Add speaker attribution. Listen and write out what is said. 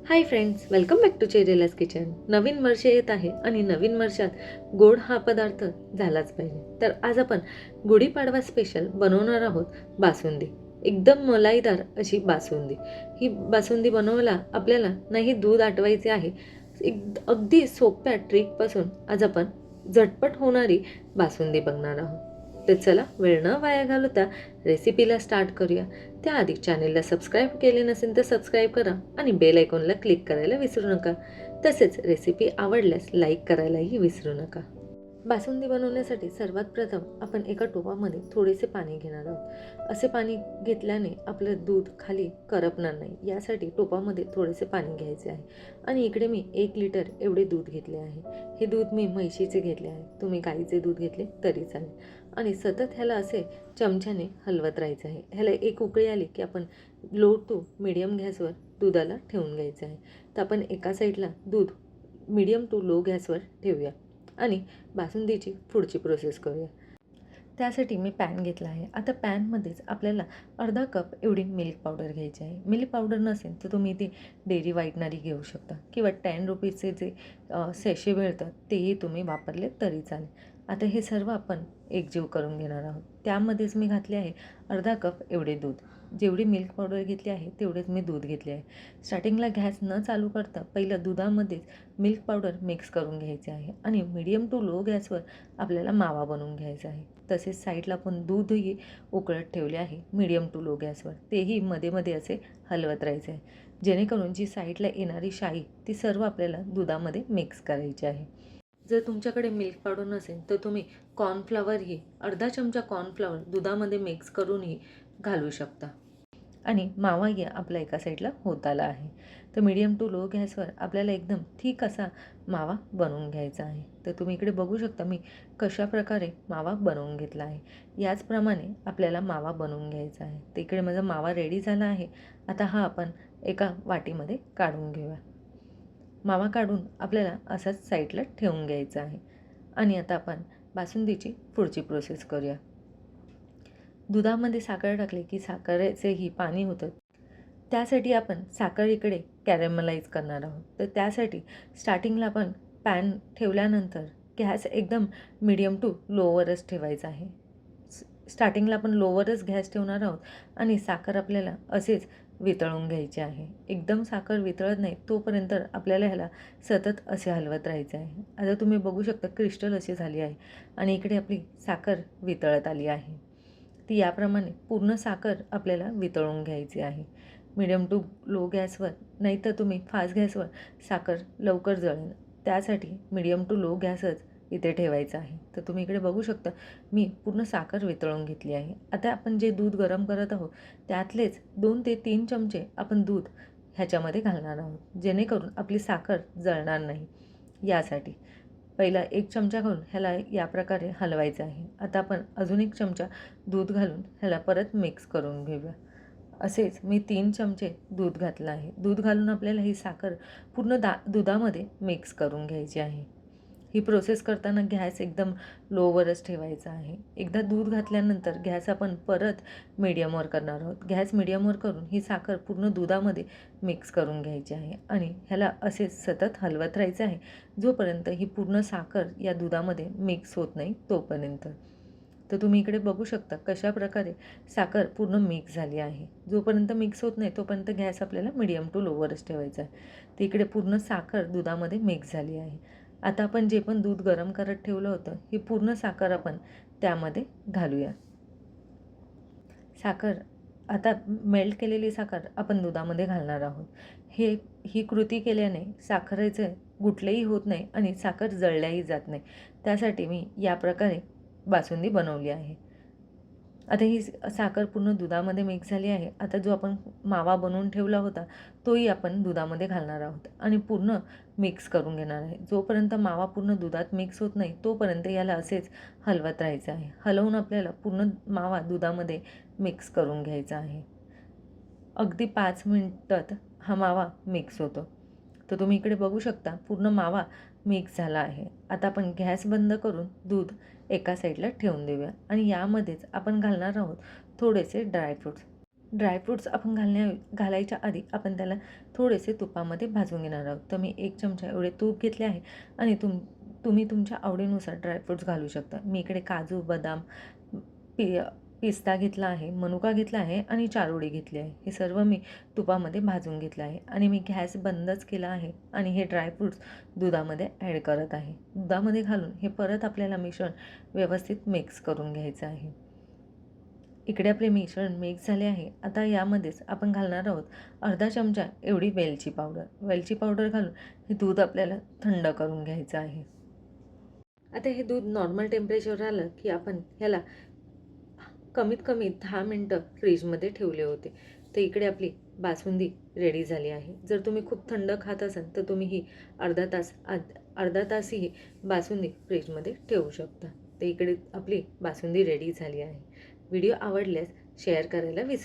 Speaker 1: High friends, welcome back to चेरेलाज kitchen. नवीन वर्ष येत आहे आणि नवीन वर्षात गोड हा पदार्थ झालाच पाहिजे. तर आज आपण गुढीपाडवा स्पेशल बनवणार आहोत बासुंदी. एकदम मलाईदार अशी बासुंदी. ही बासुंदी बनवायला आपल्याला नाही दूध आटवायचे आहे. अगदी सोप्या ट्रिकपासून आज आपण झटपट होणारी बासुंदी बघणार आहोत. तर चला वेळ न वाया घालवता रेसिपीला स्टार्ट करूया. त्याआधी चॅनेलला सबस्क्राईब केले नसेल तर सबस्क्राईब करा आणि बेल आयकॉनला क्लिक करायला विसरू नका. तसेच रेसिपी आवडल्यास लाईक करायलाही विसरू नका. बासुंदी बनवण्यासाठी सर्वात प्रथम आपण एका टोपामध्ये थोडेसे पाणी घेणार आहोत. असे पाणी घेतल्याने आपलं दूध खाली करपणार नाही, यासाठी टोपामध्ये थोडेसे पाणी घ्यायचे आहे. आणि इकडे मी 1 लिटर एवढे दूध घेतले आहे. हे दूध मी म्हैशीचे घेतले आहे, तुम्ही गाईचे दूध घेतले तरी चालेल. आणि सतत ह्याला असे चमच्याने हलवत राहायचं आहे. ह्याला एक उकळी आली की आपण लो टू मिडियम गॅसवर दुधाला ठेवून घ्यायचं आहे. तर आपण एका साईडला दूध मिडियम टू लो गॅसवर ठेवूया आणि बासुंदीची पुढची प्रोसेस करूया. त्यासाठी मी पॅन घेतला आहे. आता पॅनमध्येच आपल्याला अर्धा कप एवढी मिल्क पावडर घ्यायची आहे. मिल्क पावडर नसेल तर तुम्ही ती डेअरी व्हाईटनरी घेऊ शकता किंवा 10 रुपीजचे जे सॅशे मिळतात तेही तुम्ही वापरले तरी चालेल. आता हे सर्व आपण एकजीव करून घेणार आहोत. त्यामध्येच मी घातले आहे अर्धा कप एवढे दूध. जेवढी मिल्क पावडर घेतली आहे तेवढेच मी दूध घेतले आहे. स्टार्टिंगला गॅस न चालू करता पहिलं दुधामध्येच मिल्क पावडर मिक्स करून घ्यायचे आहे आणि मीडियम टू लो गॅसवर आपल्याला मावा बनवून घ्यायचा आहे. तसेच साईडला पण दूधही उकळत ठेवले आहे मीडियम टू लो गॅसवर. तेही मध्ये मध्ये असे हलवत राहायचे आहे, जेणेकरून जी साईडला येणारी शाई ती सर्व आपल्याला दुधामध्ये मिक्स करायची आहे. जर तुमच्याकडे मिल्क पावडर नसेल तर तुम्ही कॉर्नफ्लॉवरही अर्धा चमचा कॉर्नफ्लॉवर दुधामध्ये मिक्स करूनही घालू शकता. आणि मावाही आपला एका साईडला होत आला आहे. तर मीडियम टू लो गॅसवर आपल्याला एकदम ठीक असा मावा बनवून घ्यायचा आहे. तर तुम्ही इकडे बघू शकता मी कशा प्रकारे मावा बनवून घेतला आहे. याचप्रमाणे आपल्याला मावा बनवून घ्यायचा आहे. तर इकडे माझा मावा रेडी झाला आहे. आता हा आपण एका वाटीमध्ये काढून घेऊया. मावा काढून आपल्याला असाच साईडला ठेवून घ्यायचा आहे. आणि आता आपण बासुंदीची पुढची प्रोसेस करूया. दुधामध्ये साखर टाकली की साखरेचेही पाणी होतं. त्यासाठी आपण साखर इकडे कॅरेमलाइज करणार आहोत. तर त्यासाठी स्टार्टिंगला आपण पॅन ठेवल्यानंतर गॅस एकदम मीडियम टू लोवरच ठेवायचा आहे. स्टार्टिंगला आपण लोवरच गॅस ठेवणार आहोत आणि साखर आपल्याला असेच वितळून घ्यायची आहे. एकदम साखर वितळत नाही तोपर्यंत आपल्याला ह्याला सतत असे हलवत राहायचे आहे. आता तुम्ही बघू शकता क्रिस्टल अशी झाली आहे आणि इकडे आपली साखर वितळत आली आहे. ती याप्रमाणे पूर्ण साखर आपल्याला वितळून घ्यायची आहे. मीडियम टू लो गॅसवर, नाहीतर तुम्ही फास्ट गॅसवर साखर लवकर जळेल, त्यासाठी मीडियम टू लो गॅसच इथे ठेवायचा आहे. तर तुम्ही इकडे बघू शकता मी पूर्ण साखर वितळून घेतली आहे. आता आपण जे दूध गरम करत आहोत त्यातलेच 2 ते 3 चमचे आपण दूध ह्याच्यामध्ये घालणार आहोत, जेणेकरून आपली साखर जळणार नाही. यासाठी पहिला 1 चमचा घालून ह्याला या प्रकारे हलवायचं आहे. आता आपण अजून 1 चमचा दूध घालून ह्याला परत मिक्स करून घेऊया. असेच मी 3 चमचे दूध घातलं आहे. दूध घालून आपल्याला ही साखर पूर्ण दुधामध्ये मिक्स करून घ्यायची आहे. ही प्रोसेस करताना गॅस एकदम लोवरच ठेवायचा आहे. एकदा दूध घातल्यानंतर गॅस आपण परत मीडियमवर करणार आहोत. गॅस मीडियमवर करून ही साखर पूर्ण दुधामध्ये मिक्स करून घ्यायची आहे आणि ह्याला असेच सतत हलवत राहायचं आहे जोपर्यंत ही पूर्ण साखर या दुधामध्ये मिक्स होत नाही तोपर्यंत. तर तुम्ही इकडे बघू शकता कशा प्रकारे साखर पूर्ण मिक्स झाली आहे. जोपर्यंत मिक्स होत नाही तोपर्यंत गॅस आपल्याला मीडियम टू लोवरच ठेवायचा आहे. तर इकडे पूर्ण साखर दुधामध्ये मिक्स झाली आहे. आता आपण जे पण दूध गरम करत ठेवलं होतं ही पूर्ण साखर आपण त्यामध्ये घालूया. साखर आता मेल्ट केलेली साखर आपण दुधामध्ये घालणार आहोत. ही कृती केल्याने साखरेचे गुठलेही होत नाही आणि साखर जळल्याही जात नाही. त्यासाठी मी या प्रकारे बासुंदी बनवली आहे. आता ही साखर पूर्ण दुधामध्ये मिक्स झाली आहे. आता जो आपण मावा बनवून ठेवला होता तोही आपण दुधामध्ये घालणार आहोत आणि पूर्ण मिक्स करून घेणार आहे. जोपर्यंत मावा पूर्ण दुधात मिक्स होत नाही तोपर्यंत याला असेच हलवत राहायचं आहे. हलवून आपल्याला पूर्ण मावा दुधामध्ये मिक्स करून घ्यायचा आहे. अगदी 5 मिनिटात हा मावा मिक्स होतो. तर तुम्ही इकडे बघू शकता पूर्ण मावा मिक्स झाला आहे. आता आपण गॅस बंद करून दूध एका साईडला ठेवून देऊया आणि यामध्येच आपण घालणार आहोत थोडेसे ड्रायफ्रूट्स. ड्रायफ्रूट्स आपण घालायच्या आधी आपण त्याला थोडेसे तुपामध्ये भाजून घेणार आहोत. तर मी 1 चमचा एवढे तूप घेतले आहे आणि तुम्ही तुमच्या आवडीनुसार ड्रायफ्रूट्स घालू शकता. मी इकडे काजू, बदाम, पि पिस्ता घेतला आहे, मनुका घेतला आहे आणि चारोळी घेतली आहे. हे सर्व मी तुपामध्ये भाजून घेतलं आहे आणि मी गॅस बंदच केला आहे आणि हे ड्रायफ्रूट्स दुधामध्ये ॲड करत आहे. दुधामध्ये घालून हे परत आपल्याला मिश्रण व्यवस्थित मिक्स करून घ्यायचं आहे. इकडे आपले मिश्रण मिक्स झाले आहे. आता यामध्येच आपण घालणार आहोत अर्धा चमचा एवढी वेलची पावडर. वेलची पावडर घालून हे दूध आपल्याला थंड करून घ्यायचं आहे. आता हे दूध नॉर्मल टेम्परेचर आलं की आपण ह्याला कमीत कमी 10 मिनटं फ्रीजमध्ये ठेवले होते. तर इकडे आपली बासुंदी रेडी झाली आहे. जर तुम्ही खूप थंड खात असाल तर तुम्ही ही अर्धा तासही ही बासुंदी फ्रीजमध्ये ठेवू शकता. तर इकडे आपली बासुंदी रेडी झाली आहे. व्हिडिओ आवडल्यास शेअर करायला विसरू